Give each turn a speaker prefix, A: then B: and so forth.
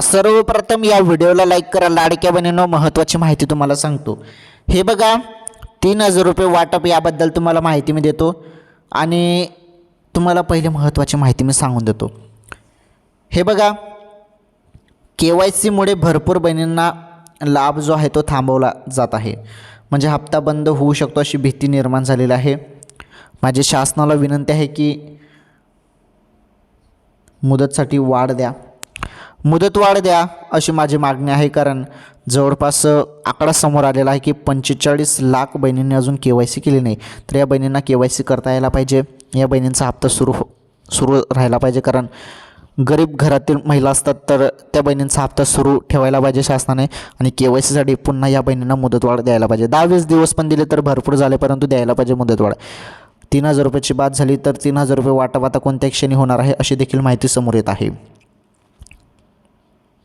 A: सर्वप्रथम या व्हिडिओला लाईक करा. लाडक्या बहिणींनो, महत्त्वाची माहिती तुम्हाला सांगतो. हे बघा, 3,000 रुपये वाटप याबद्दल तुम्हाला माहिती मी देतो. आणि तुम्हाला पहिले महत्त्वाची माहिती मी सांगून देतो. हे बघा, KYCमुळे भरपूर बहिणींना लाभ जो आहे तो थांबवला जात आहे. म्हणजे हप्ता बंद होऊ शकतो अशी भीती निर्माण झालेली आहे. माझी शासनाला विनंती आहे की मुदतसाठी वाढ द्या, मुदतवाढ द्या अशी माझी मागणी आहे. कारण जवळपास आकडा समोर आलेला आहे की 45 लाख बहिणींनी अजून KYC केली नाही. तर या बहिणींना KYC करता यायला पाहिजे. या बहिणींचा हप्ता सुरू राहायला पाहिजे. कारण गरीब घरातील महिला असतात तर त्या बहिणींचा हप्ता सुरू ठेवायला पाहिजे शासनाने. आणि KYCसाठी पुन्हा या बहिणींना मुदतवाढ द्यायला पाहिजे. 10-20 दिवस पण दिले तर भरपूर झाले, परंतु द्यायला पाहिजे मुदतवाढ. 3,000 रुपयाची बात झाली तर 3,000 रुपये वाटप आता कोणत्या क्षणी होणार आहे अशी देखील माहिती समोर येत आहे.